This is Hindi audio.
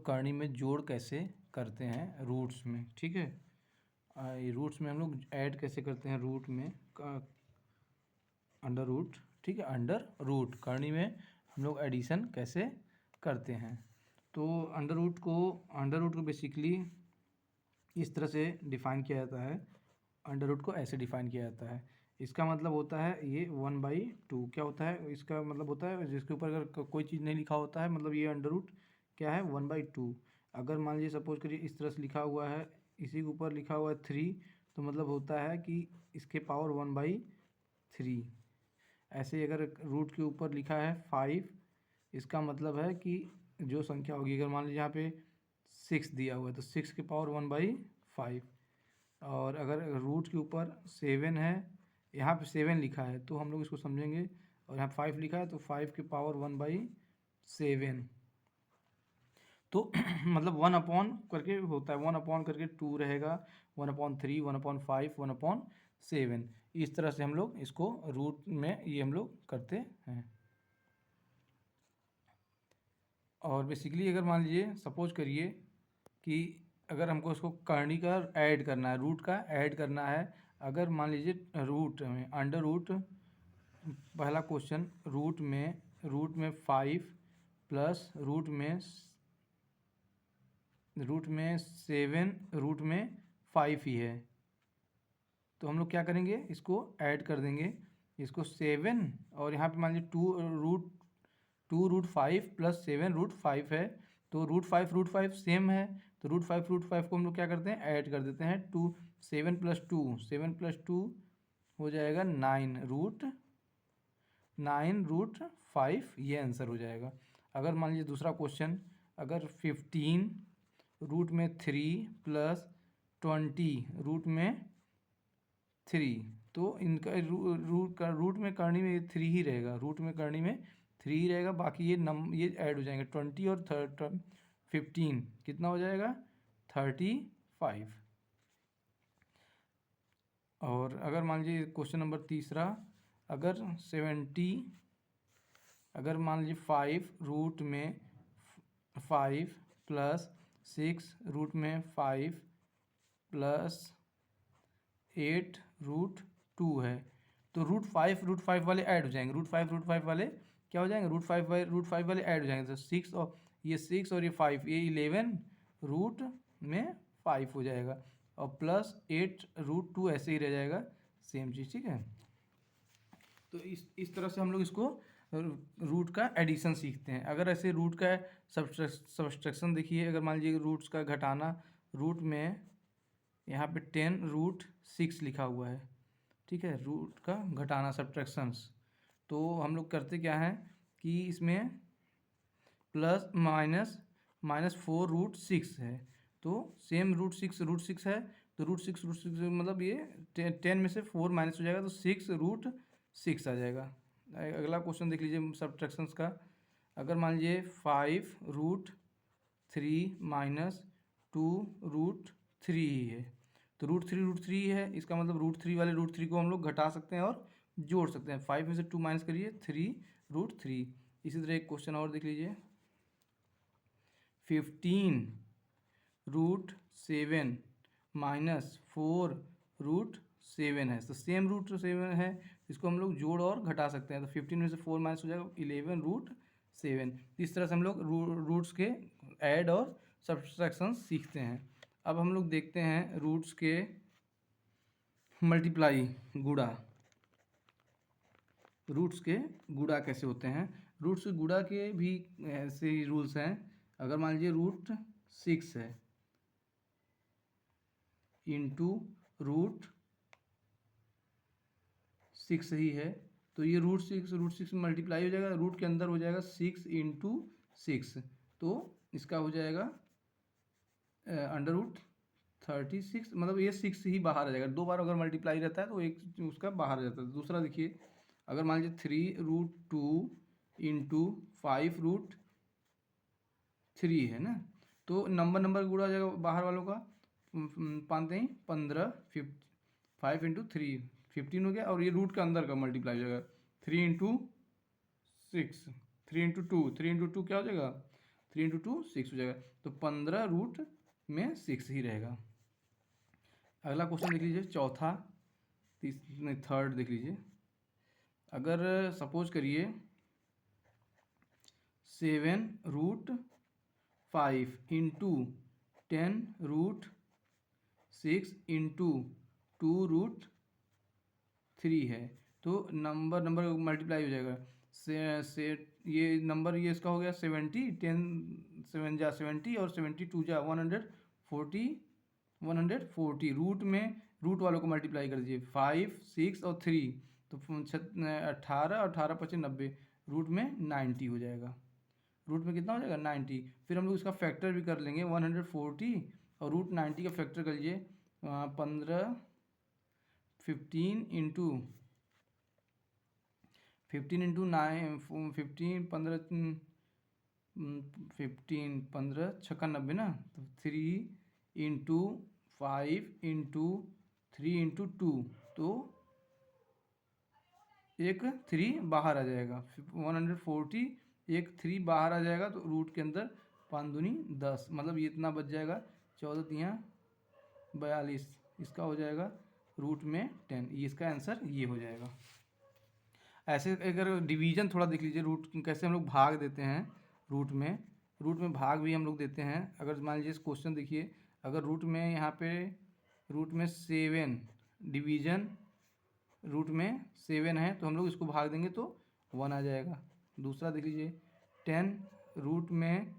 करनी में जोड़ कैसे करते हैं रूट्स में, ठीक है। ये रूट्स में हम लोग ऐड कैसे करते हैं रूट में, अंडर रूट, ठीक है, अंडर रूट करनी में हम लोग एडिशन कैसे करते हैं। तो अंडर रूट को बेसिकली इस तरह से डिफ़ाइन किया जाता है। अंडर रूट को ऐसे डिफ़ाइन किया जाता है, इसका मतलब होता है ये 1/2 क्या होता है, इसका मतलब होता है जिसके ऊपर अगर कोई चीज़ नहीं लिखा होता है, मतलब ये अंडर रूट क्या है 1/2। अगर मान लीजिए सपोज करिए इस तरह से लिखा हुआ है, इसी के ऊपर लिखा हुआ है 3, तो मतलब होता है कि इसके पावर 1/3। ऐसे ही अगर रूट के ऊपर लिखा है 5, इसका मतलब है कि जो संख्या होगी, अगर मान लीजिए यहाँ पे 6 दिया हुआ है तो 6 के पावर 1/5। और अगर रूट के ऊपर 7 है, यहाँ पे 7 लिखा है तो हम लोग इसको समझेंगे, और यहाँ 5 लिखा है तो 5 के पावर 1/7। तो मतलब 1 करके होता है, 1 करके 2 रहेगा, 1/3, 1/5, 1/7। इस तरह से हम लोग इसको रूट में ये हम लोग करते हैं। और बेसिकली अगर मान लीजिए सपोज करिए कि अगर हमको इसको करनी का ऐड करना है, रूट का ऐड करना है, अगर मान लीजिए रूट में अंडर रूट, पहला क्वेश्चन रूट में 5 प्लस रूट में 7 रूट में 5 ही है, तो हम लोग क्या करेंगे, इसको ऐड कर देंगे, इसको 7 और यहाँ पे मान लीजिए 2√5 प्लस 7√5 है, तो रूट 5 सेम है, तो रूट फाइव को हम लोग क्या करते हैं ऐड कर देते हैं। 7 + 2 हो जाएगा 9√5, ये आंसर हो जाएगा। अगर मान लीजिए दूसरा क्वेश्चन, अगर 15 रूट में 3 प्लस 20 रूट में 3, तो इनका रूट में करनी में 3 ही रहेगा, रूट में करनी में 3 ही रहेगा, बाकी ये ऐड हो जाएंगे 20 और 15 कितना हो जाएगा 35। और अगर मान लीजिए क्वेश्चन नंबर तीसरा, अगर 70, अगर मान लीजिए 5 रूट में 5 प्लस 6 रूट में 5 प्लस 8√2 है, तो रूट फाइव वाले ऐड हो जाएंगे, रूट फाइव वाले क्या हो जाएंगे, रूट फाइव वाले ऐड हो जाएंगे, तो 6 और ये 5, ये 11 रूट में 5 हो जाएगा, और प्लस 8√2 ऐसे ही रह जाएगा, सेम चीज़, ठीक है। तो इस तरह से हम लोग इसको रूट का एडिशन सीखते हैं। अगर ऐसे रूट का सब्सट्रैक्शन देखिए, अगर मान लीजिए रूट्स का घटाना, रूट में यहाँ पे 10√6 लिखा हुआ है, ठीक है, रूट का घटाना सब्ट्रैक्शंस, तो हम लोग करते क्या हैं कि इसमें प्लस माइनस 4√6 है, तो सेम रूट सिक्स है, तो रूट सिक्स मतलब ये 10 में से 4 माइनस हो जाएगा, तो 6√6 आ जाएगा। अगला क्वेश्चन देख लीजिए सब्ट्रैक्शंस का, अगर मान लीजिए 5√3 माइनस 2√3 ही है, तो रूट थ्री है, इसका मतलब रूट थ्री को हम लोग घटा सकते हैं और जोड़ सकते हैं। 5 में से 2 माइनस करिए 3√3। इसी तरह एक क्वेश्चन और देख लीजिए, 15√7 माइनस 4√7 है, तो सेम रूट 7 है, इसको हम लोग जोड़ और घटा सकते हैं, तो 15 में से 4 माइनस हो जाएगा 11√7। इस तरह से हम लोग रूट्स के ऐड और सब्ट्रैक्शन सीखते हैं। अब हम लोग देखते हैं रूट्स के मल्टीप्लाई, गुणा, रूट्स के गुणा कैसे होते हैं। रूट्स के गुणा के भी ऐसे ही रूल्स हैं। अगर मान लीजिए √6 है इंटू √6 ही है, तो ये रूट सिक्स मल्टीप्लाई हो जाएगा, रूट के अंदर हो जाएगा 6 इंटू 6, तो इसका हो जाएगा √36, मतलब ये 6 ही बाहर आ जाएगा, 2 बार अगर मल्टीप्लाई रहता है तो एक उसका बाहर आ जाता है। दूसरा देखिए, अगर मान लीजिए 3√2 इंटू 5√3 है ना, तो नंबर गुणा हो जाएगा बाहर वालों का, 15 5 इंटू 3 15 हो गया, और ये रूट के अंदर का मल्टीप्लाई हो जाएगा 3 इंटू 6, 3 इंटू 2 क्या हो जाएगा 3 इंटू 2 6 हो जाएगा, तो 15 रूट में 6 ही रहेगा। अगला क्वेश्चन देख लीजिए, चौथा नहीं थर्ड देख लीजिए। अगर सपोज करिए 7 root 5 into 10 root 6 into 2 root 3 है, तो नंबर मल्टीप्लाई हो जाएगा। से ये नंबर ये इसका हो गया 70, 10 7 जा 70 और 72 जा 140 रूट में रूट वालों को मल्टीप्लाई कर दीजिए 5 6 और 3, तो 18 और 18 25 90, रूट में 90 हो जाएगा। रूट में कितना हो जाएगा 90। फिर हम लोग इसका फैक्टर भी कर लेंगे 140 और रूट 90 का फैक्टर कर लीजिए 15 15 इंटू 9 15 15 15 15 छक्का 90 ना, तो 3 इंटू 5 इंटू 3 इंटू 2, तो एक 3 बाहर आ जाएगा। 140 एक 3 बाहर आ जाएगा, तो रूट के अंदर 5 दूनी 10, मतलब ये इतना बच जाएगा 14 तियाँ 42, इसका हो जाएगा रूट में 10। ये इसका आंसर ये हो जाएगा। ऐसे अगर डिवीजन थोड़ा देख लीजिए, रूट कैसे हम लोग भाग देते हैं रूट में भाग भी हम लोग देते हैं। अगर मान लीजिए क्वेश्चन देखिए, अगर रूट में यहाँ पे रूट में 7 डिवीजन रूट में 7 है, तो हम लोग इसको भाग देंगे तो 1 आ जाएगा। दूसरा देख लीजिए 10 रूट में